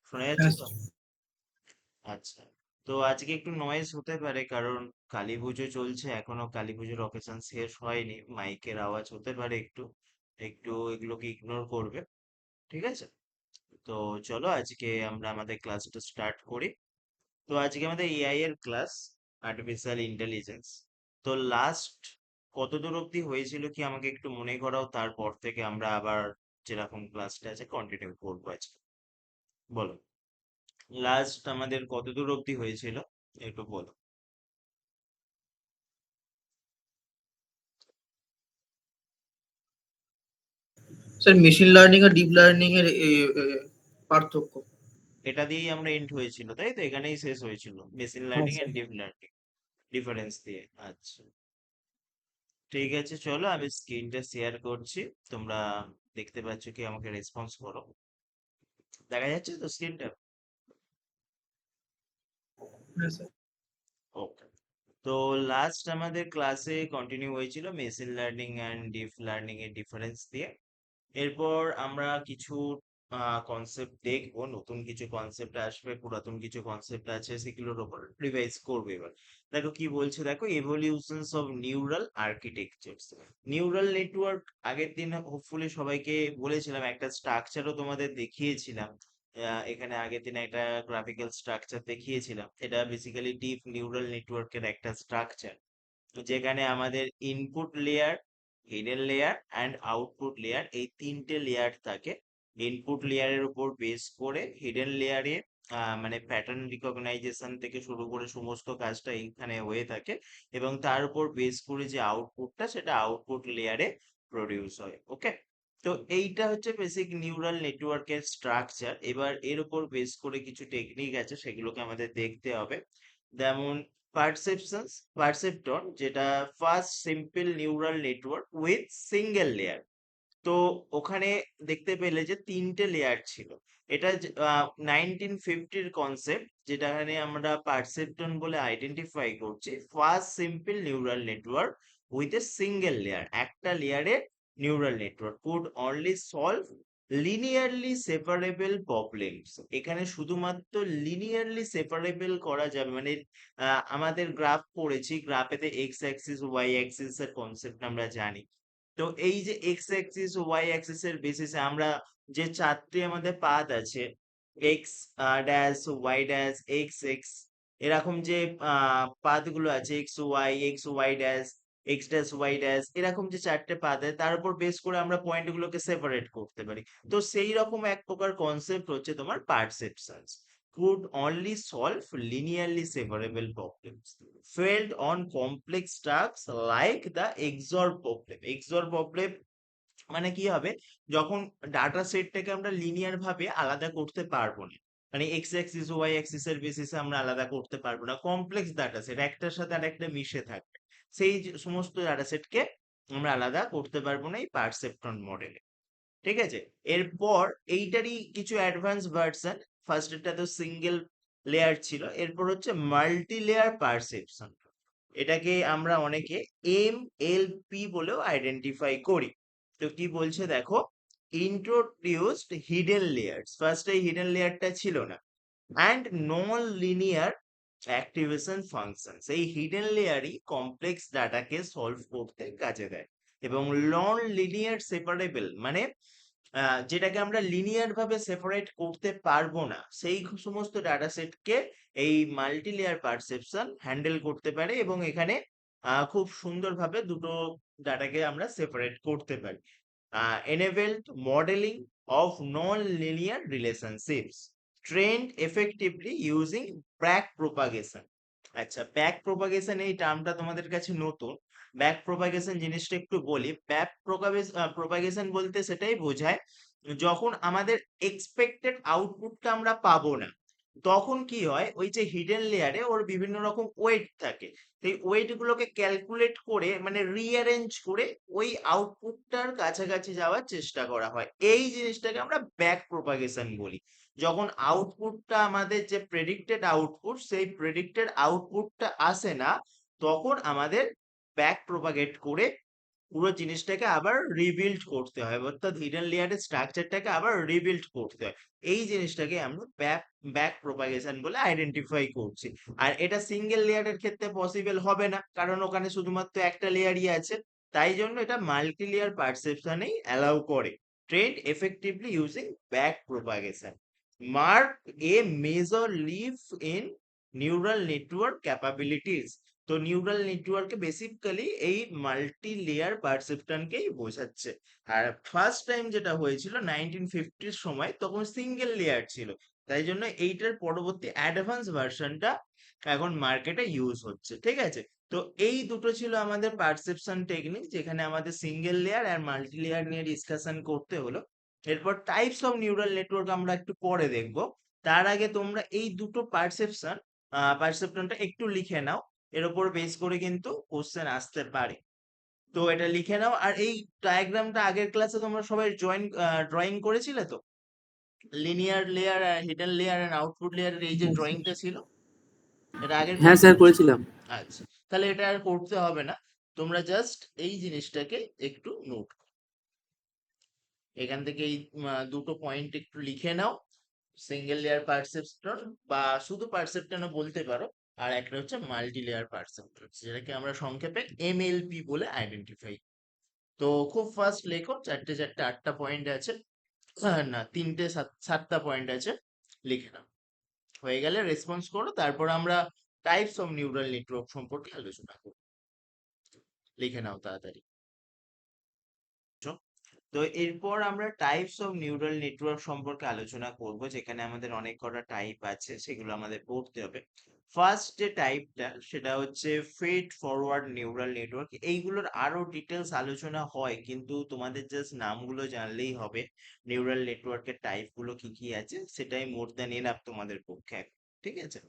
শোনা যাচ্ছে হ্যাঁ তো? স্যার। আচ্ছা। তো আজকে একটু নয়েজ হতে পারে, কারণ কালী পুজো চলছে, এখনো কালী পুজোর অকেশন শেষ হয়নি, মাইকের আওয়াজ হতে পারে একটু। একটু এগুলোকে ইগনোর করবে, ঠিক আছে? তো চলো আজকে আমরা আমাদের ক্লাসটা স্টার্ট করি। তো আজকে আমাদের এআই এর ক্লাস, আর্টিফিশিয়াল ইন্টেলিজেন্স। তো লাস্ট কত দূর অব্দি হয়েছিল কি আমাকে একটু মনে করাও, তারপর থেকে আমরা আবার যেরকম ক্লাসটা আছে কন্টিনিউ করবো আজকে। বলো, লাস্ট আমাদের কত দূর অব্দি হয়েছিল একটু বলো। স্যার মেশিন লার্নিং আর ডিপ লার্নিং এর পার্থক্য। এটা দিয়েই আমরা এন্ড হয়েছিল, তাই তো? এখানেই শেষ হয়েছিল, মেশিন হ্যাঁ learning sir. And deep learning difference দিয়ে। আচ্ছা, ঠিক আছে, চলো আমি স্ক্রিনটা শেয়ার করছি। তোমরা দেখতে পাচ্ছ কি? আমাকে রেসপন্স করো। দেখা যাচ্ছে তো স্ক্রিনটা? হ্যাঁ স্যার। ওকে। তো লাস্ট আমাদের ক্লাসে কন্টিনিউ হয়েছিল machine learning and deep learning এর ডিফারেন্স দিয়ে। এরপর আমরা কিছু কনসেপ্ট দেখবো, নতুন কিছু কনসেপ্ট আসবে, পুরাতন কিছু কনসেপ্ট আছে সেগুলোর উপর রিভাইজ করবো এবার। দেখো কি বলছে, দেখো এভলিউশনস অফ নিউরাল আর্কিটেকচারস। নিউরাল নেটওয়ার্ক আগের দিন হোপফুলি সবাইকে বলেছিলাম, একটা স্ট্রাকচারও তোমাদের দেখিয়েছিলাম। এখানে আগের দিন একটা গ্রাফিক্যাল স্ট্রাকচার দেখিয়েছিলাম। এটা বেসিক্যালি ডিপ নিউরাল নেটওয়ার্কের একটা স্ট্রাকচার, যেখানে আমাদের input layer, hidden layer and output layer, এই তিনটে লেয়ার থাকে। ইনপুট লেয়ারের উপর বেস করে হিডেন লেয়ারে মানে প্যাটার্ন রিকগনাইজেশন থেকে শুরু করে সমস্ত কাজটা এইখানে হয়ে থাকে, এবং তার উপর বেস করে যে আউটপুটটা, সেটা আউটপুট লেয়ারে প্রডিউস হয়। ওকে। তো এইটা হচ্ছে বেসিক নিউরাল নেটওয়ার্কের স্ট্রাকচার। এবার এর উপর বেস করে কিছু টেকনিক আছে, সেগুলোকে আমাদের দেখতে হবে। যেমন পারসেপশনস, পারসেপ্টন, যেটা first simple neural network with single layer. তো ওখানে দেখতে পেলে যে তিনটে লেয়ার ছিল। এটা 1950-র কনসেপ্ট, যেটাখানে আমরা পারসেপ্টন বলে আইডেন্টিফাই করছি first simple neural network with a single layer. একটা লেয়ারে neural network could only solve linearly separable problems. এখানে শুধুমাত্র লিনিয়ারলি সেপারেবল করা যাবে, মানে আমাদের গ্রাফ পড়েছি, গ্রাফেতে এক্স অ্যাক্সিস ওয়াই অ্যাক্সিস এর কনসেপ্ট আমরা জানি। তো এই যে এক্স অ্যাক্সিস ও ওয়াই অ্যাক্সিস এর বেসিসে আমরা যে চারটি আমাদের পাথ আছে, X dash Y dash X X, এরকম যে পাথ গুলো আছে, X Y dash X dash Y dash, এরকম যে চারটে পাথ আছে, তার উপর বেস করে আমরা পয়েন্ট গুলোকে সেপারেট করতে পারি। তো সেই রকম এক প্রকার কনসেপ্ট হচ্ছে তোমার perceptions. could only solve linearly separable problems, failed on complex tasks like the XOR problem. XOR problem মানে কি হবে? যখন ডাটা সেটটাকে আমরা লিনিয়ার ভাবে আলাদা করতে পারবো না, মানে এক্স অ্যাক্সিস ওয়াই অ্যাক্সিস এর বেসিসে আমরা আলাদা করতে পারবো না, কমপ্লেক্স ডাটা সেট একটার সাথে আরেকটা মিশে থাকবে, সেই যে সমস্ত ডাটা সেটকে আমরা আলাদা করতে পারবো না এই পারসেপ্ট্রন মডেলে। ঠিক আছে? এরপর এইটারই কিছু অ্যাডভান্স ভার্সন। ফার্স্ট এটা তো সিঙ্গেল লেয়ার ছিল, এরপর হচ্ছে মাল্টি লেয়ার পারসেপশন। এটাকে আমরা অনেকে MLP বলেও আইডেন্টিফাই করি। তো কি বলছে দেখো, ইন্ট্রোডিউসড হিডেন লেয়ার্স, ফার্স্ট এই হিডেন লেয়ারটা ছিল না, and non linear activation function. এই হিডেন লেয়ারই কমপ্লেক্স ডাটাকে সলভ করতে কাজে দেয়। এবং নন লিনিয়ার সেপারেবল মানে যেটাকে আমরা লিনিয়ার ভাবে সেপারেট করতে পারবো না, সেই সমস্ত ডাটা সেটকে এই মাল্টি লেয়ার পারসেপশন হ্যান্ডেল করতে পারে, এবং এখানে খুব সুন্দরভাবে দুটো ডাটাকে আমরা সেপারেট করতে পারি। enabled modeling of non-linear relationships, trained effectively using back propagation. আচ্ছা, ব্যাক প্রপাগেশন এই টার্মটা তোমাদের কাছে নতুন। ব্যাক প্রপাগেশন জিনিসটা একটু বলি। ব্যাক প্রপাগেশন বলতে সেটাই বোঝায়, যখন আমাদের এক্সপেক্টেড আউটপুটটা আমরা পাবো না, তখন কি হয়, ওই যে হিডেন লেয়ারে ওর বিভিন্ন রকম ওয়েট থাকে, সেই ওয়েট গুলোকে ক্যালকুলেট করে মানে রিঅ্যারেঞ্জ করে ওই আউটপুটটার কাছাকাছি যাওয়ার চেষ্টা করা হয়। এই জিনিসটাকে আমরা ব্যাক প্রপাগেশন বলি। যখন আউটপুটটা আমাদের যে প্রেডিক্টেড আউটপুট, সেই প্রেডিক্টেড আউটপুটটা আসে না, তখন আমাদের ব্যাক প্রপাগেট করে পুরো জিনিসটাকে আবার রিবিল্ড করতে হয়, অর্থাৎ হিডেন লেয়ারের স্ট্রাকচারটাকে আবার রিবিল্ড করতে হয়। এই জিনিসটাকে আমরা ব্যাক ব্যাক প্রোপাগেশন বলে আইডেন্টিফাই করছি। আর এটা সিঙ্গেল লেয়ারের ক্ষেত্রে পসিবল হবে না, কারণ ওখানে শুধুমাত্র একটা লেয়ারই আছে। তাই জন্য এটা মাল্টি লেয়ার পারসেপশনেই অ্যালাউ করে, trained effectively using back propagation. Mark a major leap in neural network capabilities. তো নিউরাল নেটওয়ার্কে বেসিক্যালি এই মাল্টি লেয়ার পারসেপশনকেই বোঝাচ্ছে। আর ফার্স্ট টাইম যেটা হয়েছিল 1950-র সময়, তখন সিঙ্গেল লেয়ার ছিল। তাই জন্য এইটার পরবর্তী অ্যাডভান্স ভার্সনটা এখন মার্কেটে ইউজ হচ্ছে, ঠিক আছে। তো এই দুটো ছিল আমাদের পারসেপশন টেকনিক, যেখানে আমাদের সিঙ্গেল লেয়ার আর মাল্টি লেয়ার নিয়ে ডিসকাশন করতে হলো। এরপর টাইপস অফ নিউরাল নেটওয়ার্ক আমরা একটু পরে দেখবো। তার আগে তোমরা এই দুটো পারসেপশনটা একটু লিখে নাও। এর উপর বেস করে কিন্তু কোশ্চেন আসতে পারে। তো এটা লিখে নাও। আর এই ডায়াগ্রামটা আগের ক্লাসে তোমরা সবাই ড্রয়িং করেছিলে তো, linear layer, hidden layer and output লেয়ারের এই যে ড্রয়িংটা ছিল, এটা আগের হ্যাঁ ক্লাসে স্যার, করেছিল? করেছিলাম। আচ্ছা, তাহলে এটা আর করতে হবে না। তোমরা জাস্ট এই জিনিসটাকে একটু নোট, এখান থেকে এই দুটো পয়েন্ট একটু লিখে নাও। সিঙ্গেল লেয়ার পারসেপ্টর বা শুধু পারসেপ্টরও বলতে পারো। আর একটা হচ্ছে মাল্টি লেয়ার পারসেপ্টর, যেটাকে আমরা সংক্ষেপে এমএলপি বলে আইডেন্টিফাই। তো খুব ফাস্ট লেখো, চারটে চারটে 8টা পয়েন্ট আছে, না তিনটে সাতটা পয়েন্ট আছে, লিখে নাও। হয়ে গেলে রেসপন্স করো, তারপর আমরা টাইপস অফ নিউরাল নেটওয়ার্ক সম্পর্কে আলোচনা করব। লিখে নাও তাড়াতাড়ি। তো এরপর আমরা টাইপস অফ নিউরাল নেটওয়ার্ক সম্পর্কে আলোচনা করব, যেখানে আমাদের অনেক কটা টাইপ আছে, সেগুলো আমাদের পড়তে হবে। ফার্স্ট যে টাইপটা সেটা হচ্ছে ফিড ফরওয়ার্ড নিউরাল নেটওয়ার্ক। এইগুলোর আরো ডিটেলস আলোচনা হয়, কিন্তু তোমাদের জাস্ট নামগুলো জানলেই হবে। নিউরাল নেটওয়ার্কের টাইপ গুলো কি কি আছে সেটাই মোর দ্যান এনাফ তোমাদের পক্ষে, ঠিক আছে।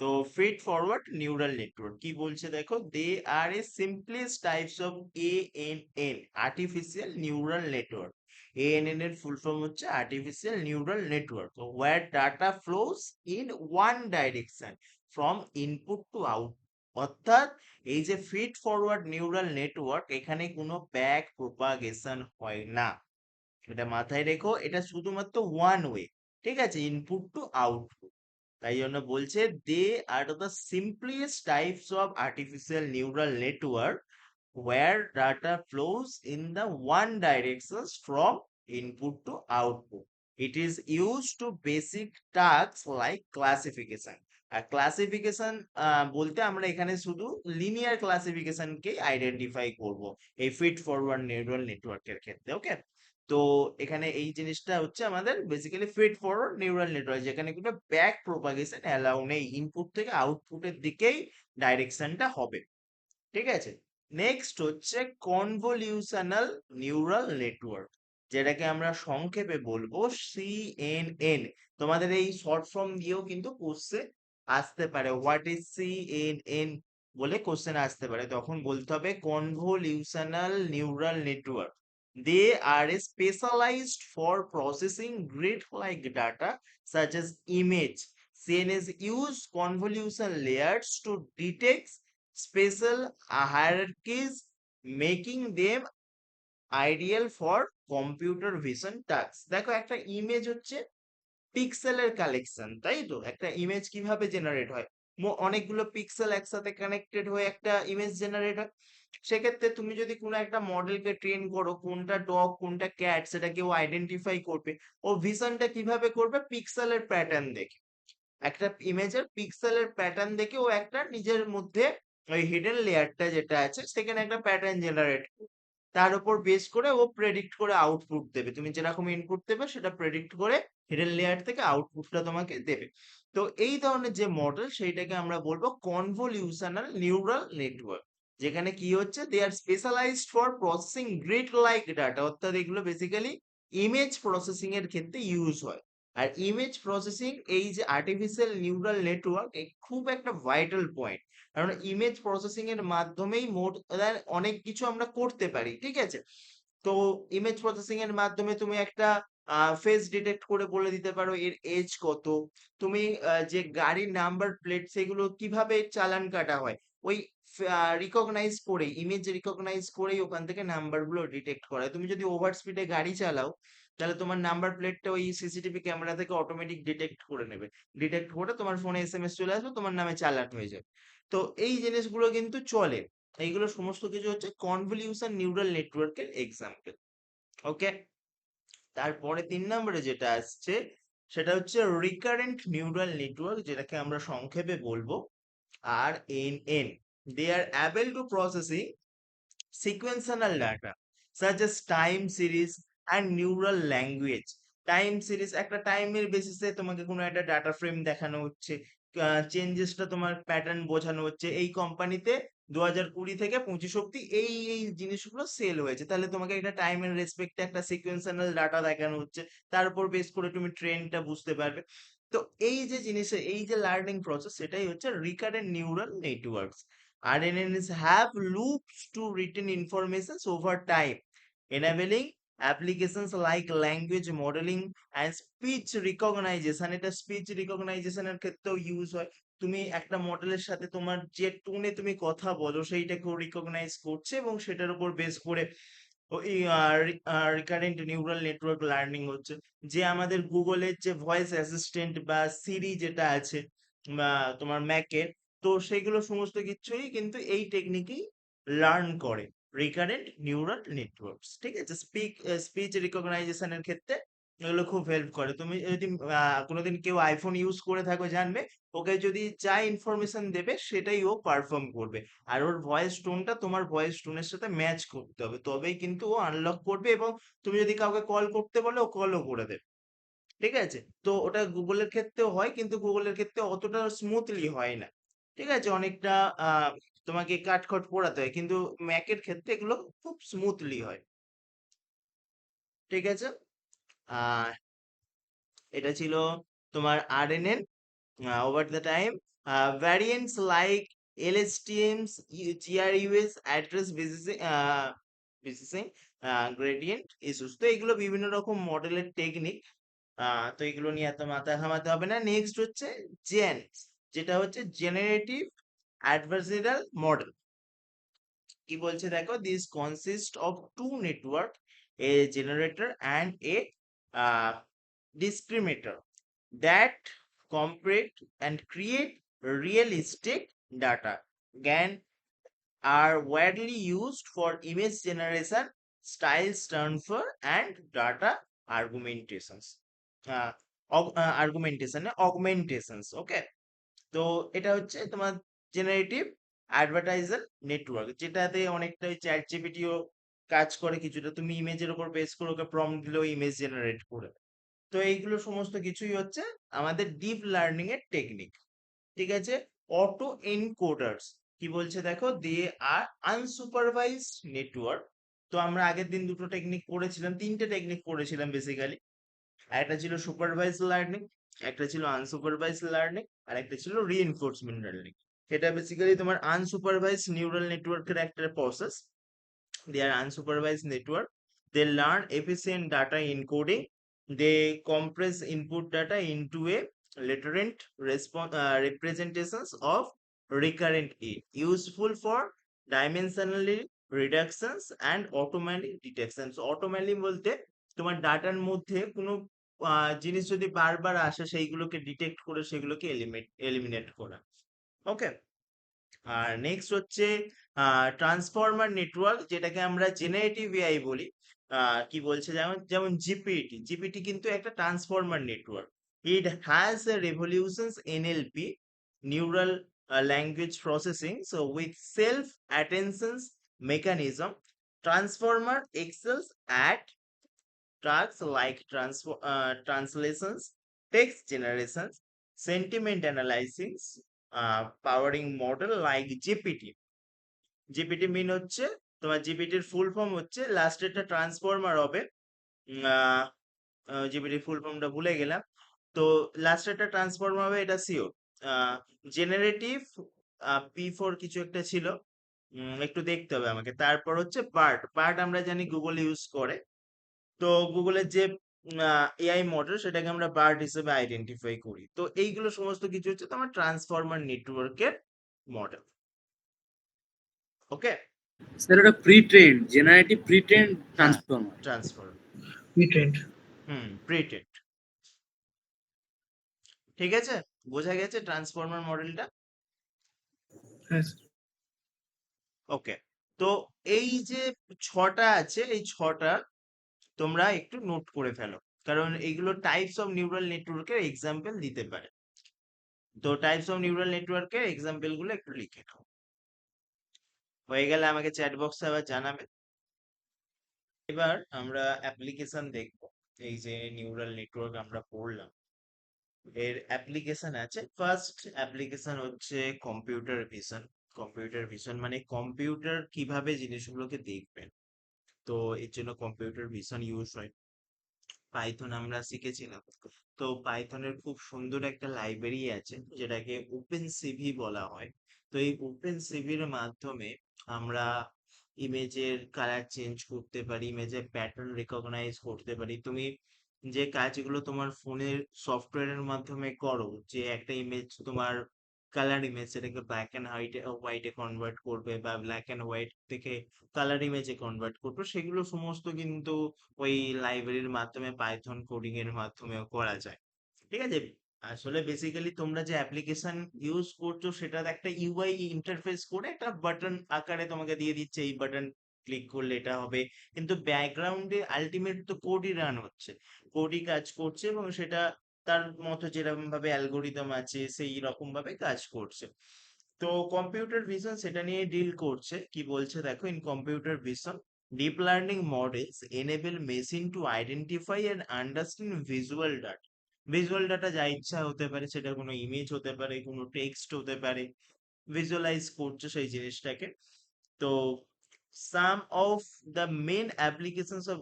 তো ফিড ফরওয়ার্ড নিউরাল নেটওয়ার্ক কি বলছে দেখো, they are a simplest types of ANN, artificial neural network. ANN এর ফুল ফর্ম হচ্ছে artificial neural network, where data flows in one direction from input to out. অর্থাৎ এই যে ফিড ফরওয়ার্ড নিউরাল নেটওয়ার্ক, এখানে কোনো ব্যাক প্রোপাগেশন হয় না। এটা মাথায় রেখো, এটা শুধুমাত্র ওয়ান ওয়ে, ঠিক আছে, ইনপুট টু আউটপুট। তাই জন্য বলছে they are the simplest types of artificial neural network where data flows in the one direction from input to output. It is used to basic tasks like classification. R classification বলতে আমরা এখানে শুধু linear ক্লাসিফিকেশনকে identify করব এই feed forward neural নেটওয়ার্কের ক্ষেত্রে, ওকে। তো এখানে এই জিনিসটা হচ্ছে আমাদের basically feed forward neural network, যেখানে কোনো ব্যাক প্রোপাগেশন অ্যালাউ নেই, ইনপুট থেকে আউটপুটের দিকেই ডাইরেকশনটা হবে, ঠিক আছে। নেক্সট হচ্ছে কনভলিউশনাল নিউরাল নেটওয়ার্ক, যেটাকে আমরা সংক্ষেপে বলবো সিএনএন। তোমাদের এই শর্ট ফর্ম দিয়েও কিন্তু কোশ্চেন আসতে পারে, হোয়াট ইজ সিএনএন বলে কোশ্চেন আসতে পারে, তখন বলতে হবে convolutional neural network. They are specialised for processing grid like data such as image. CNS use convolution layers to detect special hierarchies, making them ideal for computer vision tasks. দেখো একটা image হচ্ছে পিক্সেলের collection, তাই তো? একটা image কিভাবে generate হয়, অনেকগুলো পিক্সেল একসাথে কানেক্টেড হয়ে একটা ইমেজ জেনারেট হয়। সেক্ষেত্রে তুমি যদি কোনো একটা মডেলকে ট্রেন করো, কোনটা ডগ কোনটা ক্যাট সেটা কেউ আইডেন্টিফাই করবে। ও ভিশনটা কিভাবে করবে, পিক্সেলের প্যাটার্ন দেখে, একটা ইমেজের পিক্সেলের প্যাটার্ন দেখে ও একটা নিজের মধ্যে ওই হিডেন লেয়ারটা যেটা আছে সেখানে একটা প্যাটার্ন জেনারেট, তার উপর বেস করে ও প্রেডিক্ট করে আউটপুট দেবে। তুমি যেরকম ইনপুট দেবে সেটা প্রেডিক্ট করে হিডেন লেয়ার থেকে আউটপুটটা তোমাকে দেবে। তো এই ধরনের যে মডেল সেইটাকে আমরা বলবো কনভলিউশনাল নিউরাল নেটওয়ার্ক, যেখানে কি হচ্ছে they are specialised for processing grid like data, অর্থাৎ এগুলো বেসিক্যালি ইমেজ প্রসেসিং এর ক্ষেত্রে ইউজ হয়। আর ইমেজ প্রসেসিং এই যে আর্টিফিশিয়াল নিউরাল নেটওয়ার্ক খুব একটা ভাইটাল পয়েন্ট, কারণ ইমেজ প্রসেসিং এর মাধ্যমেই মোট অনেক কিছু আমরা করতে পারি, ঠিক আছে। তো ইমেজ প্রসেসিং এর মাধ্যমে তুমি একটা ফেস ডিটেক্ট করে বলে দিতে পারো এর এজ কত, তুমি যে গাড়ির নাম্বার প্লেট সেগুলো কিভাবে চালান কাটা হয় ওই রিকগনাইজ করে, ইমেজ রিকগনাইজ করেই ওখান থেকে নাম্বারগুলো ডিটেক্ট করে। তুমি যদি ওভার স্পিডে গাড়ি চালাও, তাহলে তোমার নাম্বার প্লেটটা ওই সিসিটিভি ক্যামেরা থেকে অটোমেটিক ডিটেক্ট করে নেবে। ডিটেক্ট করে তোমার ফোনে এসএমএস চলে আসবে, তোমার নামে চালান হয়ে যাবে। তো এই জিনিসগুলো কিন্তু চলে। এইগুলো সমস্ত কিছু হচ্ছে কনভলিউশন নিউরাল নেটওয়ার্কের এক্সাম্পল। ওকে, তারপরে 3 নম্বরে যেটা আসছে সেটা হচ্ছে রিকারেন্ট নিউরাল নেটওয়ার্ক, যেটাকে আমরা সংক্ষেপে বলবো RNN. They are able to processing sequential data such as time series and neural language. Time series, একটা টাইমের বেসিসে তোমাকে কোনো একটা ডাটা ফ্রেম দেখানো হচ্ছে, চেঞ্জেসটা তোমার প্যাটার্ন বোঝানো হচ্ছে, এই কোম্পানিতে 2020 থেকে 25 অব্দি এই এই জিনিসগুলো সেল হয়েছে, তাহলে তোমাকে একটা টাইমের রেসপেক্টে একটা সিকোয়েন্সানাল ডাটা দেখানো হচ্ছে, তার উপর বেস করে তুমি ট্রেন্ডটা বুঝতে পারবে। তো এই যে জিনিসে, এই যে লার্নিং প্রসেস, সেটাই হচ্ছে recurrent neural networks. RNNs have loops to retain information over time, enabling applications like language modeling and speech recognition. এটা স্পিচ রিকগনাইজেশনের ক্ষেত্রেও ইউজ হয়। তুমি একটা মডেলের সাথে তোমার যে টোনে তুমি কথা বলো সেইটাকেও রিকগনাইজ করছে, এবং সেটার উপর বেস করে ওই রিকারেন্ট নিউরাল নেটওয়ার্ক লার্নিং হচ্ছে। যে আমাদের গুগলের যে ভয়েস অ্যাসিস্ট্যান্ট বা সিরি যেটা আছে, বা তোমার ম্যাকের, তো সেগুলো সমস্ত কিছুই কিন্তু এই টেকনিকেই লার্ন করে, রিকারেন্ট নিউরাল নেটওয়ার্কস। ঠিক আছে, স্পিচ রিকগনাইজেশনের ক্ষেত্রে এগুলো খুব হেল্প করে। তুমি যদি কোনোদিন কেউ আইফোন ইউজ করে থাকো, জানবে ওকে যদি যা ইনফরমেশন দেবে সেটাই ও পারফর্ম করবে। আর ওর ভয়েস টোনটা তোমার ভয়েস টোনের সাথে ম্যাচ করতে হবে, তবেই কিন্তু ও আনলক করবে, এবং তুমি যদি কাউকে কল করতে বলো ও কলও করে দেবে। ঠিক আছে, তো ওটা গুগলের ক্ষেত্রেও হয়, কিন্তু গুগলের ক্ষেত্রে অতটা স্মুথলি হয় না। ঠিক আছে, অনেকটা তোমাকে কাটখট পোড়াতে হয়, কিন্তু ম্যাকের ক্ষেত্রে এগুলো খুব স্মুথলি হয়। ঠিক আছে, আহ এটা ছিল তোমার RNN over the time. Variants like LSTMs, GRUS, address processing, gradient issues, তো এগুলো বিভিন্ন রকম মডেলের টেকনিক। তো এগুলো নিয়ে এত মাথা ঘামাতে হবে না। নেক্সট হচ্ছে জেন, যেটা হচ্ছে জেনারেটিভ অ্যাডভার্সারিয়াল মডেল। কি বলছে দেখো, this consist of two network, A generator and a discriminator that compare and create realistic data. GAN are widely used for image generation, styles transfer, and data argumentations. Augmentations. Okay, তো এটা হচ্ছে তোমার generative advertiser network, যেটাতে অনেকটাই chat জিপিটিও কাজ করে কিছুটা। তুমি ইমেজের উপর বেস করে ওকে প্রম্পট দিলেও ইমেজ জেনারেট করে। তো এইগুলো সমস্ত কিছুই হচ্ছে আমাদের ডিপ লার্নিং এর টেকনিক। ঠিক আছে, অটো এনকোডার্স কি বলছে দেখো, দে আর আনসুপারভাইজড নেটওয়ার্ক। তো আমরা আগের দিন দুটো টেকনিক পড়েছিলাম, তিনটে টেকনিক পড়েছিলাম বেসিক্যালি। একটা ছিল সুপারভাইজ লার্নিং, একটা ছিল আনসুপারভাইজ লার্নিং, আর একটা ছিল রিইনফোর্সমেন্ট লার্নিং। এটা বেসিক্যালি তোমার আনসুপারভাইজ নিউরাল নেটওয়ার্কের একটা process. They are unsupervised network. They learn efficient data encoding. They compress input data into a latent representations of recurrent A, useful for dimensionally reductions and automatic detections. Automatically বলতে তোমার ডাটার মধ্যে কোনো জিনিস যদি বারবার আসে, সেইগুলোকে ডিটেক্ট করে সেগুলোকে এলিমিনেট করা। ওকে, আর নেক্সট হচ্ছে ট্রান্সফর্মার নেটওয়ার্ক, যেটাকে আমরা জেনারেটিভ এআই বলি। কি বলছে, যেমন যেমন জিপিটি কিন্তু একটা transformer network. It has revolutions NLP, neural language processing, so with self attentions mechanism. Transformer excels at tasks like translations, text generations, sentiment analysis, powering model like GPT. GPT mean হচ্ছে তোমার, জিপিটির ফুল form হচ্ছে, লাস্টে একটা transformer হবে। জিপিটির ফুল ফর্মটা ভুলে গেলাম। তো লাস্টে একটা ট্রান্সফর্মার হবে, এটা শিওর। জেনারেটিভ P4 কিছু একটা ছিল, একটু দেখতে হবে আমাকে। তারপর হচ্ছে বার্ট। বার্ট আমরা জানি গুগল ইউজ করে। তো গুগলের যে এআই মডেল, সেটাকে আমরা বার্ড হিসেবে আইডেন্টিফাই করি। তো এইগুলো সমস্ত কিছু হচ্ছে তোমার ট্রান্সফর্মার নেটওয়ার্কের মডেল। ওকে। স্যার এটা pre trend generative pre trend হ্যাঁ, ট্রান্সফর্মার। ট্রান্সফার। প্রিট্রেন্ড। প্রিটেড। ঠিক আছে, বোঝা গেছে ট্রান্সফর্মার মডেলটা। হ্যাঁ স্যার। ওকে, তো এই যে ছটা আছে, এই ছটা তোমরা একটু নোট করে ফেলো, কারণ এইগুলো টাইপস অফ নিউরাল নেটওয়ার্কের এক্সাম্পল দিতে পারে। তো টাইপস অফ নিউরাল নেটওয়ার্কের এক্সাম্পল গুলো একটু লিখে নাও। হয়ে গেলে আমাকে চ্যাট বক্সে আবার জানাবে। এবার আমরা অ্যাপ্লিকেশন দেখব। এই যে নিউরাল নেটওয়ার্ক আমরা পড়লাম, এর অ্যাপ্লিকেশন আছে। ফার্স্ট অ্যাপ্লিকেশন হচ্ছে কম্পিউটার ভিশন। কম্পিউটার ভিশন মানে কম্পিউটার কিভাবে জিনিসগুলোকে দেখবেন, তো এর জন্য কম্পিউটার ভিশন ইউজ হয়। পাইথন আমরা শিখেছিলাম, তো পাইথনের খুব সুন্দর একটা লাইব্রেরি আছে যেটাকে ওপেন সিভি বলা হয়। তো এই ওপেন সিভির মাধ্যমে আমরা ইমেজের কালার চেঞ্জ করতে পারি, ইমেজের প্যাটার্ন রেকগনাইজ করতে পারি। তুমি যে কাজগুলো তোমার ফোনের সফটওয়্যারের মাধ্যমে করো, যে একটা ইমেজ তোমার কালার ইমেজ সেটাকে ব্ল্যাক অ্যান্ড হোয়াইটে কনভার্ট করবে, বা ব্ল্যাক অ্যান্ড হোয়াইট থেকে কালার ইমেজে কনভার্ট করবে, সেগুলো সমস্ত কিন্তু ওই লাইব্রেরির মাধ্যমে পাইথন কোডিং এর মাধ্যমেও করা যায়। ঠিক আছে, আসলে বেসিক্যালি তোমরা যে অ্যাপ্লিকেশন ইউজ করছো সেটার একটা ইউআই ইন্টারফেস করে একটা বাটন আকারে তোমাকে দিয়ে দিচ্ছে, এই বাটন ক্লিক করলে এটা হবে, কিন্তু ব্যাকগ্রাউন্ডে আলটিমেট তো কোডই রান হচ্ছে, কোডই কাজ করছে, এবং সেটা তার মতো যেরকম ভাবে অ্যালগোরিদম আছে সেই রকম ভাবে কাজ করছে। তো কম্পিউটার ভিশন সেটা নিয়ে ডিল করছে। কি বলছে দেখো, in computer vision deep learning models enable machine to identify and understand visual data. Visual data যা ইচ্ছা হতে পারে, সেটা কোনো ইমেজ হতে পারে, কোনো টেক্সট হতে পারে, ভিজুয়ালাইজ করছে সেই জিনিসটাকে। তো some of the main applications of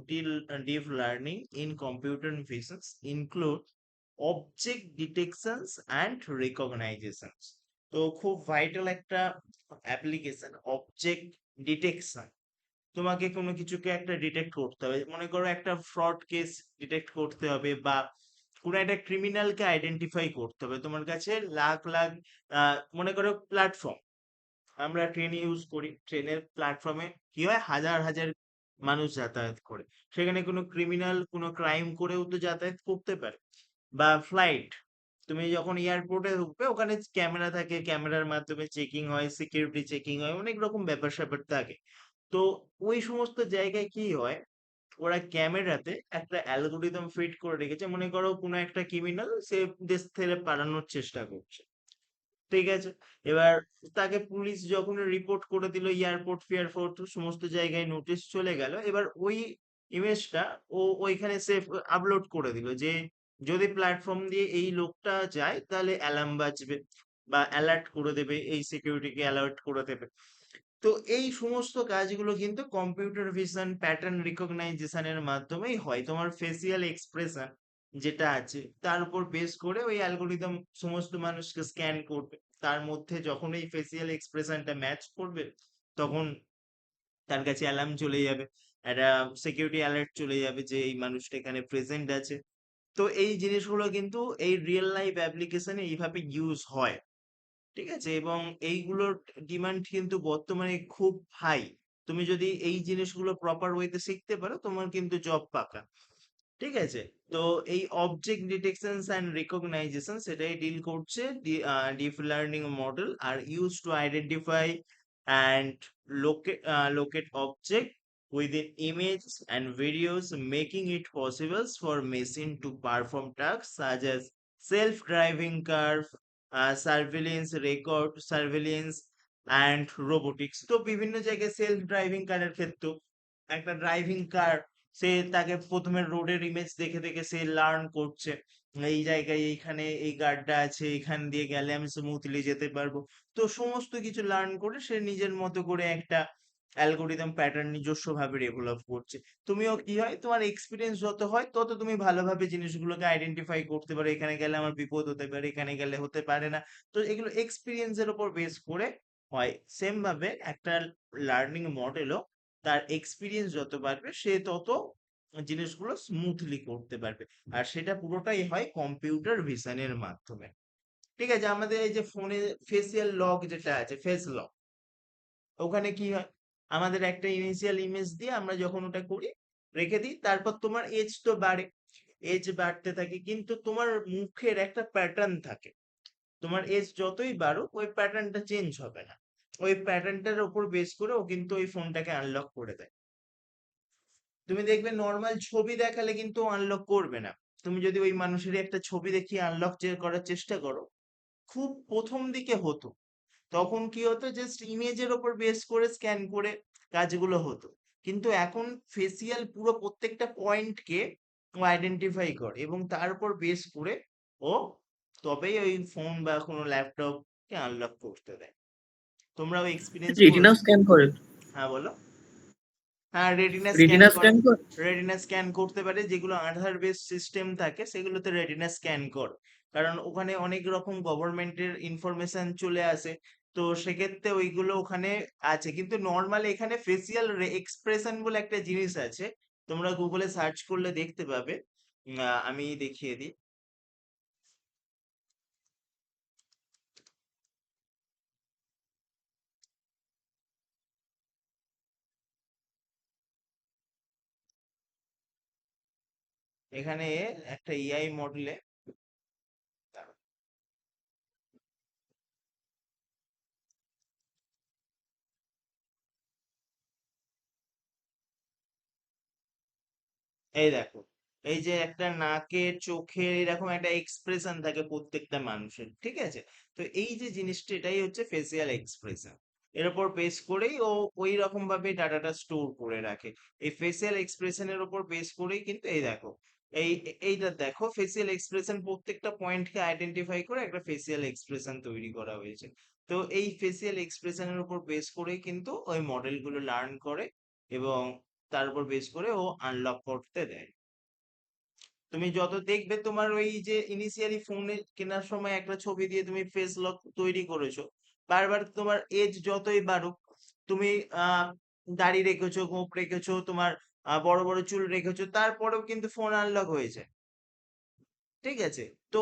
deep learning in computer vision include object detections and recognitions. তো খুব ভাইটাল একটা অ্যাপ্লিকেশন অবজেক্ট ডিটেকশন। তোমাকে কোনো কিছুকে একটা ডিটেক্ট করতে হবে, মনে করো একটা ফ্রড কেস ডিটেক্ট করতে হবে, বা কোনো একটা ক্রিমিনালকে আইডেন্টিফাই করতে হবে। তোমার কাছে লাখ লাখ মনে করো প্ল্যাটফর্ম, আমরা ট্রেন ইউজ করি, ট্রেনের প্ল্যাটফর্মে কি হয়, হাজার হাজার মানুষ যাতায়াত করে, সেখানে কোনো ক্রিমিনাল কোনো ক্রাইম করেও তো যাতায়াত করতে পারে। বা ফ্লাইট, তুমি যখন এয়ারপোর্টে ঢুকবে ওখানে ক্যামেরা থাকে, ক্যামেরার মাধ্যমে চেকিং হয়, সিকিউরিটি চেকিং হয়, অনেক রকম ব্যাপার স্যাপার থাকে। তো ওই সমস্ত জায়গায় কি হয়, ওরা ক্যামেরাতে একটা অ্যালগোরিদম ফিট করে রেখেছে। মনে করো কোনো একটা ক্রিমিনাল সে দেশ থেকে পালানোর চেষ্টা করছে, ঠিক আছে, এবার তাকে পুলিশ যখন রিপোর্ট করে দিল, এয়ারপোর্ট ফেয়ারপোর্ট সমস্ত জায়গায় নোটিশ চলে গেল, এবার ওই ইমেজটা ও ওইখানে সে আপলোড করে দিল যে যদি প্ল্যাটফর্ম দিয়ে এই লোকটা যায় তাহলে অ্যালার্ম বাজবে, বা অ্যালার্ট করে দেবে, এই সিকিউরিটিকে অ্যালার্ট করে দেবে। তো এই সমস্ত কাজগুলো কিন্তু কম্পিউটার ভিশন প্যাটার্ন রিকগনাইজেশনের মাধ্যমেই হয়। তোমার ফেসিয়াল এক্সপ্রেশন যেটা আছে তার উপর বেস করে ওই অ্যালগোরিদম সমস্ত মানুষকে স্ক্যান করবে, তার মধ্যে যখন এই ফেসিয়াল এক্সপ্রেশনটা ম্যাচ করবে তখন তার কাছে অ্যালার্ম চলে যাবে, একটা সিকিউরিটি অ্যালার্ট চলে যাবে যে এই মানুষটা এখানে প্রেজেন্ট আছে। তো এই জিনিসগুলো কিন্তু এই রিয়েল লাইফ অ্যাপ্লিকেশনে এইভাবে ইউজ হয়। ঠিক আছে, এবং এইগুলোর ডিমান্ড কিন্তু বর্তমানে খুব হাই। তুমি যদি এই জিনিসগুলো প্রপার ওয়েতে শিখতে পারো তোমার কিন্তু জব পাকা। ঠিক আছে, তো এই অবজেক্ট ডিটেকশন অ্যান্ড রিকগনাইজেশন সেটাই ডিল করছে। Deep learning model are use to identify and locate object within images and videos, making it possible for machine to perform tasks such as self-driving car, surveillance and robotics. তো বিভিন্ন জায়গায় self driving কারের ক্ষেত্রেও একটা driving কার, সে তাকে প্রথমে রোডের image দেখে দেখে সে লার্ন করছে, এই জায়গায় এইখানে এই গার্ডটা আছে, এখান দিয়ে গেলে আমি স্মুথলি যেতে পারবো। তো সমস্ত কিছু লার্ন করে সে নিজের মতো করে একটা অ্যালগোরিদম প্যাটার্ন নিজস্ব ভাবে ডেভেলপ করছে। তুমিও কি হয়, তোমার এক্সপিরিয়েন্স যত হয় তত তুমি ভালোভাবে জিনিসগুলোকে আইডেন্টিফাই করতে পারো, এখানে গেলে আমার বিপদ হতে পারে, এখানে গেলে হতে পারে না। তো এগুলো এক্সপিরিয়েন্সের উপর বেস করে হয়। সেম ভাবে একটা লার্নিং মডেলও তার এক্সপিরিয়েন্স যত বাড়বে সে তত জিনিসগুলো স্মুথলি করতে পারবে, আর সেটা পুরোটাই হয় কম্পিউটার ভিশনের মাধ্যমে। ঠিক আছে, আমাদের এই যে ফোনে ফেসিয়াল লক যেটা আছে, ফেস লক, ওখানে কি হয়, আমাদের একটা ইনিশিয়াল ইমেজ দিয়ে আমরা যখন ওটা করি রেখে দিই, তারপর তোমার এজ তো বাড়ে, এজ বাড়তে থাকে, কিন্তু তোমার মুখের একটা প্যাটার্ন থাকে। তোমার এজ যতই বাড়ুক ওই প্যাটার্নটা চেঞ্জ হবে না। ওই প্যাটার্নটার উপর বেস করে ও কিন্তু ওই ফোনটাকে আনলক করে দেয়। তুমি দেখবে নর্মাল ছবি দেখালে কিন্তু আনলক করবে না। তুমি যদি ওই মানুষেরই একটা ছবি দেখিয়ে আনলক করার চেষ্টা করো, খুব প্রথম দিকে হতো, তখন কি হতো, জাস্ট ইমেজের ওপর বেস করে স্ক্যান করে কাজগুলো হতো। কিন্তু এখন ফেসিয়াল পুরো প্রত্যেকটা পয়েন্টকে ও আইডেন্টিফাই করে এবং তার উপর বেস করে ও তবেই ওই ফোন বা কোনো ল্যাপটপকে আনলক করতে দেয়। তোমরা ওই এক্সপিরিয়েন্স রেটিনাও করেছো? স্ক্যান করে? হ্যাঁ বলো। হ্যাঁ, রেটিনা স্ক্যান রেটিনা করে। স্ক্যান করে? রেটিনা স্ক্যান করতে পারে, যেগুলো আধার বেস সিস্টেম থাকে সেগুলোতে রেটিনা স্ক্যান কর, কারণ ওখানে অনেক রকম গভর্নমেন্টের ইনফরমেশন চলে আসে। তো সেক্ষেত্রে ওইগুলো ওখানে আছে, কিন্তু নর্মালি এখানে ফেসিয়াল এক্সপ্রেশন বলে একটা জিনিস আছে, তোমরা গুগলে সার্চ করলে দেখতে পাবে। আমি দেখিয়ে দিই। এখানে একটা এআই মডেলে, এই দেখো, এই যে একটা নাকে চোখে এরকম একটা এক্সপ্রেশন থাকে প্রত্যেকটা মানুষের, ঠিক আছে? তো এই যে জিনিসটা, এটাই হচ্ছে ফেসিয়াল এক্সপ্রেশন। এর উপর বেস করেই ও ওই রকম ভাবে ডাটাটা স্টোর করে রাখে। এই ফেসিয়াল এক্সপ্রেশনের উপর বেস করেই কিন্তু এই দেখো, এইটা দেখো, ফেসিয়াল এক্সপ্রেশন প্রত্যেকটা পয়েন্টকে আইডেন্টিফাই করে একটা ফেসিয়াল এক্সপ্রেশন তৈরি করা হয়েছে। তো এই ফেসিয়াল এক্সপ্রেশনের উপর বেস করেই কিন্তু ওই মডেলগুলো লার্ন করে এবং তার উপর বেস করে ও আনলক করতে দেয়। তুমি যত দেখবে তোমার ওই যে ইনিশিয়ালি ফোনে কেনার সময় একটা ছবি দিয়ে তুমি ফেস লক তৈরি করেছো, বারবার তোমার এজ যতই বাড়ুক, তুমি দাড়ি রেখেছো, গোঁফ রেখেছো, তোমার বড় বড় চুল রেখেছো, তারপরেও কিন্তু ফোন আনলক হয়েছে, ঠিক আছে? তো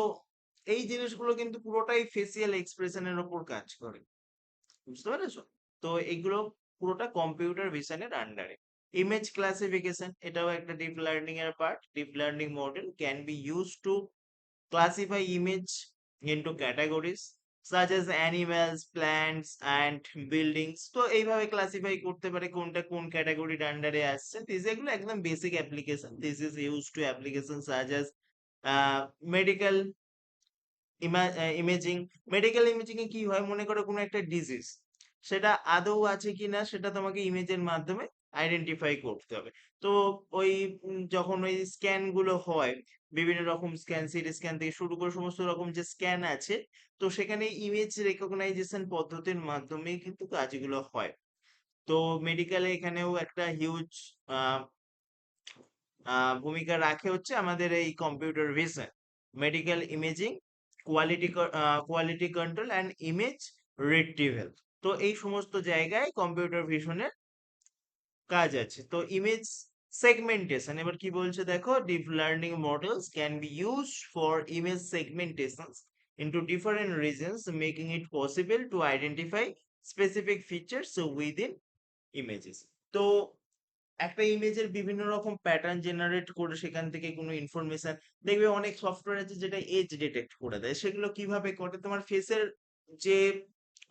এই জিনিসগুলো কিন্তু পুরোটাই ফেসিয়াল এক্সপ্রেশনের ওপর কাজ করে, বুঝতে পেরেছো? তো এগুলো পুরোটা কম্পিউটার ভিশনের আন্ডারে। ইমেজ ক্লাসিফিকেশন, এটাও একটা ডিপ লার্নিং এর part. Deep learning model can be use to classify image into categories such as animals, plants and buildings। তো এইভাবে ক্লাসিফাই করতে পারে কোনটা কোন ক্যাটাগরির আন্ডারে আসছে। এগুলো একদম basic application. This is use to application such as medical imaging. Medical imaging এ কি হয়, মনে করো কোনো একটা ডিজিজ, সেটা আদৌ আছে কিনা সেটা তোমাকে ইমেজের মাধ্যমে আইডেন্টিফাই করতে হবে। তো ওই যখন ওই স্ক্যান গুলো হয়, বিভিন্ন রকম স্ক্যান, সিটি স্ক্যান থেকে শুরু করে সমস্ত রকম যে স্ক্যান আছে, তো সেখানে ইমেজ রেকগনাইজেশন পদ্ধতির মাধ্যমে কিন্তু কাজগুলো হয়। তো মেডিকেলে এখানেও একটা হিউজ ভূমিকা রাখে হচ্ছে আমাদের এই computer vision, medical imaging, quality quality control and image retrieval. তো এই সমস্ত জায়গায় কম্পিউটার ভিশনের কাজ আছে। তো ইমেজ সেগমেন্টেশন এবার কি বলছে দেখো, deep learning models can be use for image segmentation into different regions, making it possible to identify specific features within images। তো একটা ইমেজের বিভিন্ন রকম প্যাটার্ন জেনারেট করে সেখান থেকে কোনো ইনফরমেশন, দেখবে অনেক সফটওয়্যার আছে যেটা এজ ডিটেক্ট করে দেয়। সেগুলো কিভাবে করে, তোমার ফেসের যে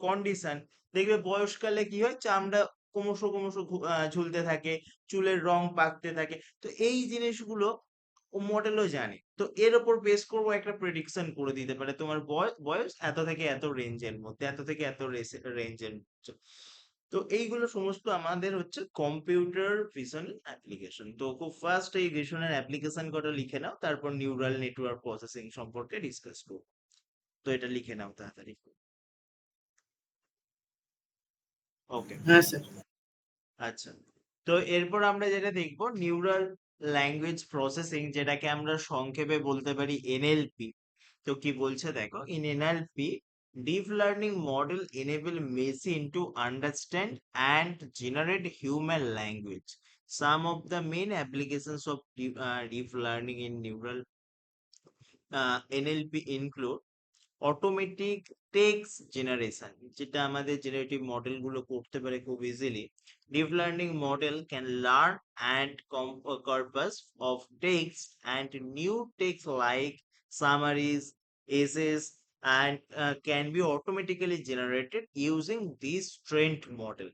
কন্ডিশন, দেখবে বয়সকালে কি হয়, চামড়া ক্রমশ ক্রমশ ঝুলতে থাকে, চুলের রং পাকতে থাকে। তো এই জিনিসগুলো ও মডেলও জানে, তো এর ওপর বেস করবো একটা প্রেডিকশন করে দিতে পারে তোমার বয়স এত থেকে এত রেঞ্জের মধ্যে, এত থেকে এত রেঞ্জের মধ্যে। তো এইগুলো সমস্ত আমাদের হচ্ছে কম্পিউটার ভিশন অ্যাপ্লিকেশন। তো খুব ফার্স্ট এই ভিশনের অ্যাপ্লিকেশন কটা লিখে নাও, তারপর নিউরাল নেটওয়ার্ক প্রসেসিং সম্পর্কে ডিসকাস করবো। তো এটা লিখে নাও তাড়াতাড়ি। ওকে। হ্যাঁ স্যার। আচ্ছা, তো এরপর আমরা যেটা দেখবো নিউরাল ল্যাঙ্গুয়েজ প্রসেসিং, যেটাকে আমরা সংক্ষেপে বলতে পারি এনএলপি। তো কি বলছে দেখো, in NLP deep learning model enable machine to understand and generate human language. Some of the main applications of deep learning in neural NLP include automatic text generation, যেটা আমাদের জেনারেটিভ মডেল গুলো করতে পারে খুব easily. Deep learning model can learn and corpus of text and new text like summaries, essays, and can be automatically generated using this trained model.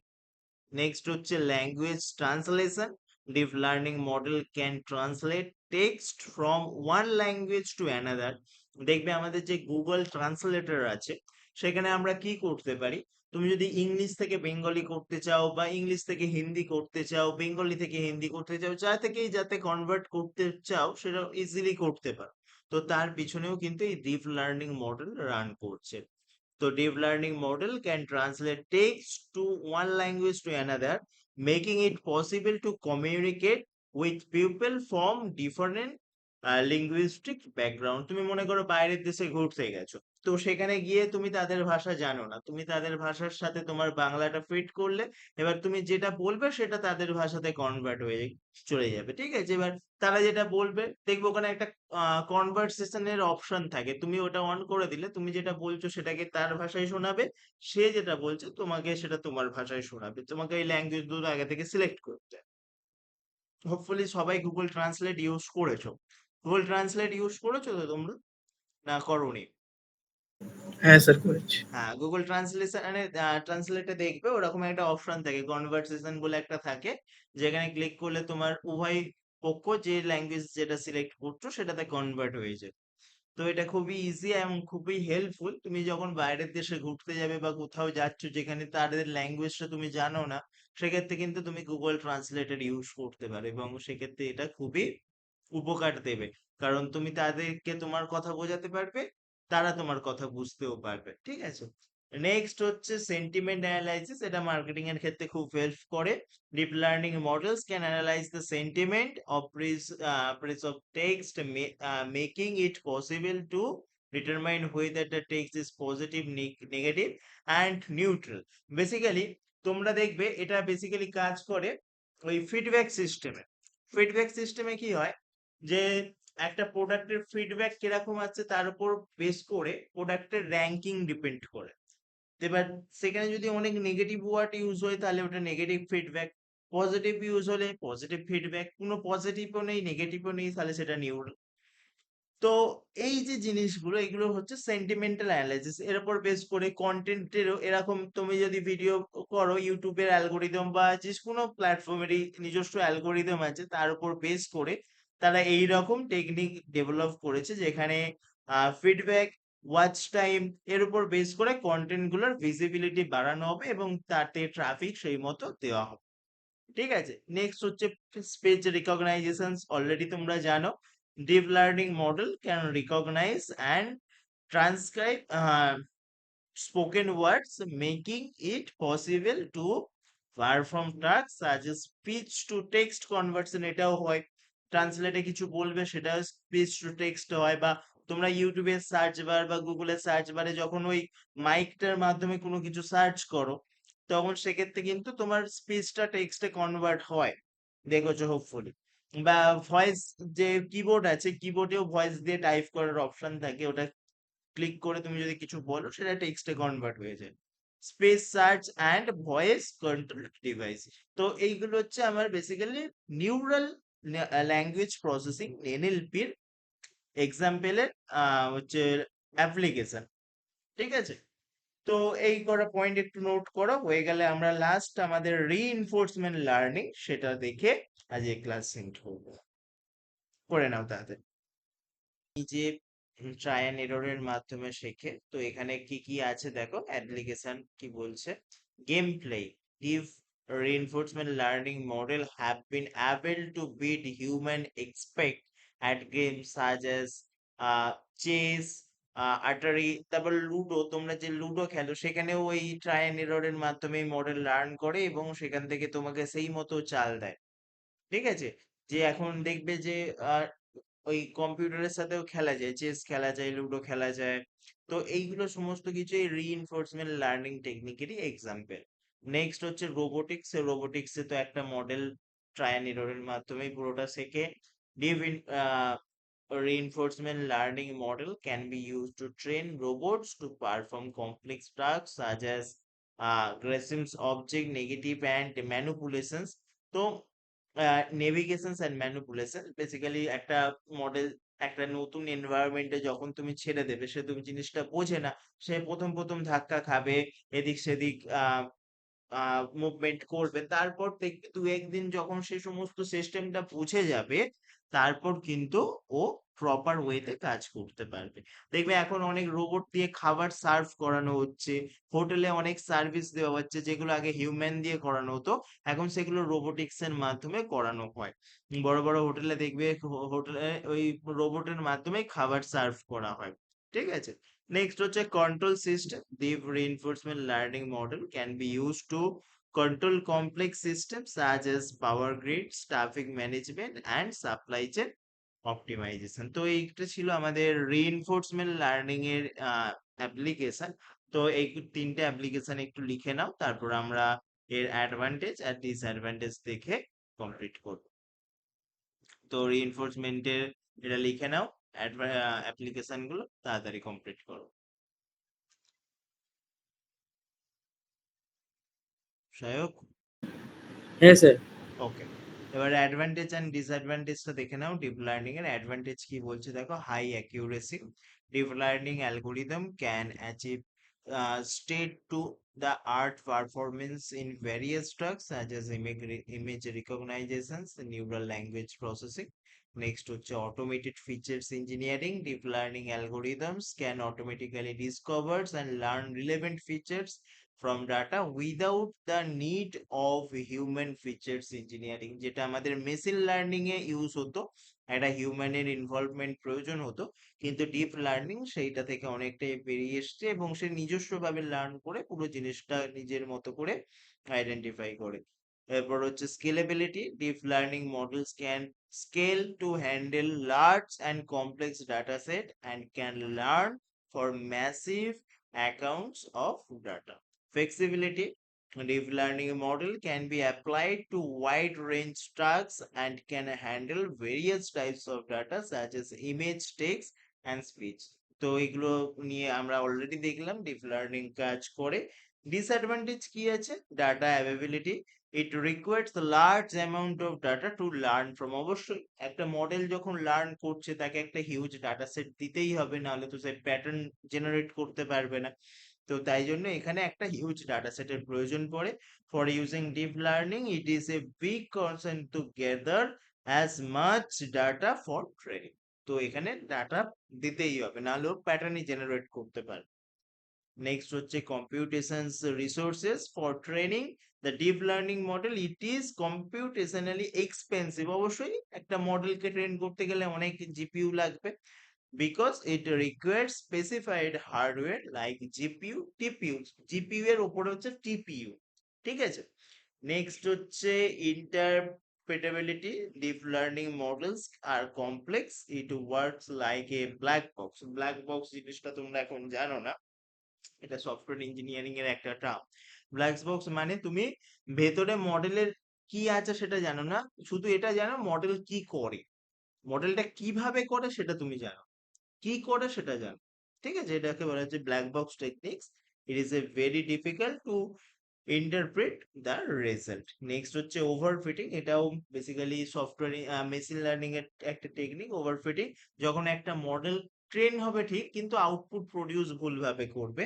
Next হচ্ছে language translation. Deep learning model can translate text from one language to another. দেখবে আমাদের যে Google translator আছে, সেখানে আমরা কি করতে পারি, তুমি যদি ইংলিশ থেকে বেঙ্গলি করতে চাও বা ইংলিশ থেকে হিন্দি করতে চাও, বেঙ্গলি থেকে হিন্দি করতে চাও, যা থেকেই যাতে কনভার্ট করতে চাও সেটা ইজিলি করতে পারো। তো তার পিছনেও কিন্তু এই ডিপ লার্নিং মডেল রান করছে। So deep learning model can translate text to one language to another, making it possible to communicate with people from different linguistic background. তুমি মনে করো বাইরের দেশে ঘুরতে গেছো, তো সেখানে গিয়ে তুমি তাদের ভাষা জানো না, তুমি তাদের ভাষার সাথে তোমার বাংলাটা ফিট করলে এবার তুমি যেটা বলবে সেটা তাদের ভাষাতে কনভার্ট হয়ে চলে যাবে, ঠিক আছে? এবার তারা যেটা বলবে, দেখবে ওখানে একটা কনভারসেশনের অপশন থাকে, তুমি ওটা অন করে দিলে তুমি যেটা বলছো সেটাকে তার ভাষায় শোনাবে, সে যেটা বলছে তোমাকে সেটা তোমার ভাষায় শোনাবে। তোমাকে এই ল্যাঙ্গুয়েজ দুটো আগে থেকে সিলেক্ট করতে হবে। হোপফুলি সবাই গুগল ট্রান্সলেট ইউজ করেছো। গুগল ট্রান্সলেট ইউজ করেছো তো তোমরা, না করোনি? হ্যাঁ স্যার করেছি। হ্যাঁ, গুগল ট্রান্সলেশনে ট্রান্সলেটে দেখবে ওরকম একটা অপশন থাকে, কনভারসেশন বলে একটা থাকে, যেখানে ক্লিক করলে তোমার উভয় পক্ষ যে ল্যাঙ্গুয়েজ যেটা সিলেক্ট করছো সেটাতে কনভার্ট হয়ে যায়। তো এটা খুবই ইজি এবং খুবই হেল্পফুল। তুমি যখন বাইরের দেশে ঘুরতে যাবে বা কোথাও যাচ্ছ যেখানে তাদের ল্যাঙ্গুয়েজটা তুমি জানো না, সেক্ষেত্রে কিন্তু তুমি গুগল ট্রান্সলেটর ইউজ করতে পারো এবং সেক্ষেত্রে এটা খুবই উপকার দেবে। কারণ তুমি তাদেরকে তোমার কথা বোঝাতে পারবে, তারা তোমার কথা বুঝতেও পারবে, ঠিক আছে? নেক্সট হচ্ছে সেন্টিমেন্ট অ্যানালাইসিস, এটা মার্কেটিং এর ক্ষেত্রে খুব হেল্প করে। Deep learning models can analyse the sentiment of praise of text, making it possible to determine whether the text is positive, negative, and neutral. Basically তোমরা দেখবে এটা বেসিক্যালি কাজ করে ওই ফিডব্যাক সিস্টেমে। ফিডব্যাক সিস্টেমে কি হয়, যে একটা প্রোডাক্টের ফিডব্যাক কিরকম আছে তার উপর বেস করে প্রোডাক্টের র্যাঙ্কিং ডিপেন্ড করে। এবার সেখানে যদি অনেক নেগেটিভ ওয়ার্ড ইউজ হয় তাহলে ওটা নেগেটিভ ফিডব্যাক, পজিটিভ ইউজ হলে পজিটিভ ফিডব্যাক, কোনো পজিটিভও নেই নেগেটিভও নেই তাহলে সেটা নিউট্রাল। তো এই যে জিনিসগুলো এগুলো হচ্ছে সেন্টিমেন্টাল অ্যানালাইসিস, এর উপর বেস করে কন্টেন্টেরও এরকম, তুমি যদি ভিডিও করো ইউটিউবের অ্যালগোরিদম বা যে কোনো প্ল্যাটফর্মেরই নিজস্ব অ্যালগোরিদম আছে, তার উপর বেস করে তারা এই রকম টেকনিক ডেভেলপ করেছে, যেখানে ফিডব্যাক, ওয়াচ টাইম এর উপর বেস করে কন্টেন্ট গুলোর ভিজিবিলিটি বাড়ানো হবে এবং তাতে ট্রাফিক সেই মতো দেওয়া হবে, ঠিক আছে? নেক্সট হচ্ছে স্পিচ রিকগনাইজেশন, অলরেডি তোমরা জানো। Deep learning model can recognise and transcribe spoken words, making it possible to perform tasks such as speech to text conversion। এটাও হয়, ট্রান্সলেটে কিছু বলবে সেটা স্পিচ টু টেক্সট হয়, বা তোমরা ইউটিউবে সার্চ বার বা গুগলে সার্চ বারে যখন ওই মাইকটার মাধ্যমে কোনো কিছু সার্চ করো, তখন সেক্ষেত্রে কিন্তু তোমার স্পিচটা টেক্সটে কনভার্ট হয়, দেখেছো হোপফুলি। বা ভয়েস, যে কিবোর্ড আছে কিবোর্ডেও ভয়েস দিয়ে টাইপ করার অপশন থাকে, ওটা ক্লিক করে তুমি যদি কিছু বলো সেটা টেক্সটে কনভার্ট হয়ে যায়। Space search and voice control device, তো এইগুলো হচ্ছে আমার বেসিক্যালি নিউরাল ল্যাঙ্গুয়েজ প্রসেসিং এনএলপির এক্সাম্পলের হচ্ছে অ্যাপ্লিকেশন, ঠিক আছে? তো এই করা পয়েন্ট একটু নোট করো, হয়ে গেলে আমরা লাস্ট আমাদের রিইনফোর্সমেন্ট লার্নিং সেটা দেখে আজকে ক্লাস সেন্ড করবো। করে নাও তাড়াতাড়ি। এই যে ট্রাই অ্যান্ড এররের মাধ্যমে শেখে, তো এখানে কি কি আছে দেখো, অ্যাপ্লিকেশন কি বলছে। Game play, if reinforcement learning model have been able to beat human expect at games such as chess, Atari, তারপর লুডো, তোমরা যে লুডো খেলো সেখানেও ওই ট্রাই অ্যান্ড এররের মাধ্যমে মডেল লার্ন করে এবং সেখান থেকে তোমাকে সেই মতো চাল দেয়, ঠিক আছে? যে এখন দেখবে যে আহ, ওই কম্পিউটারের সাথেও খেলা যায়, চেস খেলা যায়, লুডো খেলা যায়। তো এইগুলো সমস্ত কিছু এই রিইনফোর্সমেন্ট লার্নিং টেকনিকেরই এক্সাম্পল। নেক্সট হচ্ছে রোবোটিক্স, রোবোটিক্সে তো একটা মডেল ট্রাই অ্যান্ড এররের মাধ্যমেই পুরোটা শেখে। Deep reinforcement learning model can be used to train robots to perform complex tasks such as aggressive object negative and manipulations. তো নেভিগেশনস অ্যান্ড ম্যানিপুলেশন বেসিক্যালি একটা model একটা নতুন এনভায়রনমেন্টে যখন তুমি ছেড়ে দেবে সে তুমি জিনিসটা বোঝে না, সে প্রথম প্রথম ধাক্কা খাবে, এদিক সেদিক মুভমেন্ট করবে, তারপর দেখবে দু একদিন যখন সে সমস্ত সিস্টেমটা বুঝে যাবে তারপর কিন্তু ও প্রপার ওয়েতে কাজ করতে পারবে। দেখবে এখন অনেক রোবট দিয়ে খাবার সার্ভ করানো হচ্ছে, হোটেলে অনেক সার্ভিস দেওয়া হচ্ছে যেগুলো আগে হিউম্যান দিয়ে করানো হতো, এখন সেগুলো রোবোটিক্স এর মাধ্যমে করানো হয়। বড় বড় হোটেলে দেখবে হোটেলে ওই রোবটের মাধ্যমে খাবার সার্ভ করা হয়। ঠিক আছে, নেক্সট হচ্ছে control system. Deep reinforcement learning model can be use to control complex systems such as power grids, traffic management, and supply chain optimization. তো এইটা ছিল আমাদের রিইনফোর্সমেন্ট লার্নিং এর অ্যাপ্লিকেশন। তো এই তিনটে অ্যাপ্লিকেশন একটু লিখে নাও, তারপর আমরা এর অ্যাডভান্টেজ আর ডিসঅ্যাডভান্টেজ দেখে কমপ্লিট করব। তো রিইনফোর্সমেন্টের এটা লিখে নাও, অ্যাপ্লিকেশন গুলো তাড়াতাড়ি কমপ্লিট করো। সহায়ক, হ্যাঁ স্যার। ওকে। এবার অ্যাডভান্টেজ এন্ড ডিসঅ্যাডভান্টেজটা দেখে নাও। ডিপ লার্নিং এর অ্যাডভান্টেজ কি বলছে দেখো, high accuracy. Deep learning algorithm can achieve state to the art performance in various tasks such as image recognitions, neural language processing. Next হচ্ছে automated features engineering. Deep learning algorithms can automatically discover and learn relevant features from data without the need of human features engineering, যেটা আমাদের machine learning এ use হতো, একটা হিউম্যানের involvement প্রয়োজন হতো, কিন্তু deep learning সেইটা থেকে অনেকটাই বেরিয়ে এসছে এবং সে নিজস্ব ভাবে লার্ন করে পুরো জিনিসটা নিজের মতো করে আইডেন্টিফাই করে। এরপর হচ্ছে scalability. Deep learning models can scale to handle large and complex data set and can learn for massive accounts of data. Flexibility. Deep learning model can be applied to wide range tasks and can handle various types of data such as image, text, and speech. তো এগুলো নিয়ে আমরা already দেখলাম deep learning কাজ করে। Disadvantage কি আছে, data availability. It requires large amount of data to learn from. অবশ্যই একটা মডেল যখন লার্ন করছে তাকে একটা হিউজ ডাটা সেট দিতেই হবে, নাহলে তো সে প্যাটার্ন জেনারেট করতে পারবে না। তো তাই জন্য এখানে একটা হিউজ ডাটা সেটের প্রয়োজন পড়ে। For using deep learning it is a big concern two gather as much data for training. তো এখানে ডাটা দিতেই হবে, নাহলেও প্যাটার্নই জেনারেট করতে পারে। নেক্সট হচ্ছে computations resources for training the deep learning model. It is computationally expensive. অবশ্যই একটা মডেলকে train করতে গেলে অনেক জিপিইউ লাগবে, because it requires specified hardware like GPU, TPU. GPU এর উপরে হচ্ছে TPU। ঠিক আছে, নেক্সট হচ্ছে interpretability. Deep learning models are complex. It works like a black box. Black box জিনিসটা তোমরা এখন জানো না, এটা সফটওয়্যার ইঞ্জিনিয়ারিং এর একটা টার্ম। ব্ল্যাক বক্স মানে তুমি ভেতরে মডেলের কি আছে সেটা জানো না, শুধু এটা জানো মডেল কি করে, মডেলটা কিভাবে করে সেটা তুমি জানো, কি করে সেটা জানো। ঠিক আছে, এটাকে বলা হচ্ছে black box techniques. It is a very difficult to interpret the result. Next হচ্ছে ওভারফিটিং। এটাও বেসিক্যালি সফটওয়্যার মেশিন লার্নিং এর একটা টেকনিক। ওভারফিটিং, যখন একটা মডেল ট্রেন হবে ঠিক কিন্তু আউটপুট প্রডিউস ভুলভাবে করবে,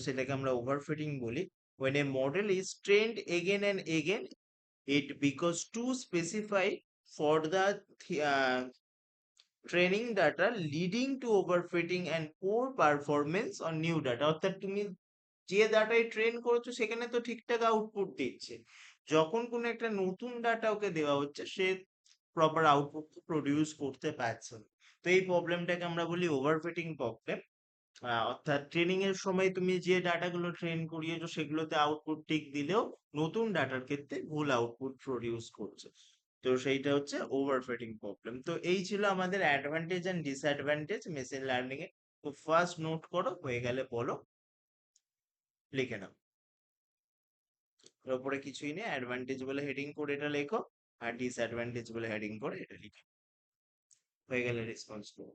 সেটাকে আমরা ওভারফিটিং বলি। when a model is trained again and again it becomes too specified for the uh, training data, leading to overfitting and poor performance on new data. অর্থাৎ তুমি যে ডাটায় ট্রেন করেছো সেখানে তো ঠিকঠাক আউটপুট দিচ্ছে, যখন কোনো একটা নতুন ডাটা ওকে দেওয়া হচ্ছে সে প্রপার আউটপুট প্রডিউস করতে পারছে না। তো এই প্রবলেমটাকে আমরা বলি ওভারফিটিং প্রবলেম। অর্থাৎ ট্রেনিং এর সময় তুমি যে ডাটাগুলো ট্রেন করিয়েছো সেগুলোতে আউটপুট ঠিক দিলেও নতুন ডাটার ক্ষেত্রে ভুল আউটপুট প্রডিউস করছে। তো সেইটা হচ্ছে ওভারফিটিং প্রবলেম। তো এই ছিল আমাদের advantage and disadvantage machine learning এ। তো ফার্স্ট নোট করো, হয়ে গেলে বলো, লিখে নাও। এর উপরে কিছুই নেই, অ্যাডভান্টেজ বলে হেডিং করে এটা লেখো, আর ডিসঅ্যাডভান্টেজ বলে হেডিং করে এটা লিখো। হয়ে গেলে রেসপন্স করো।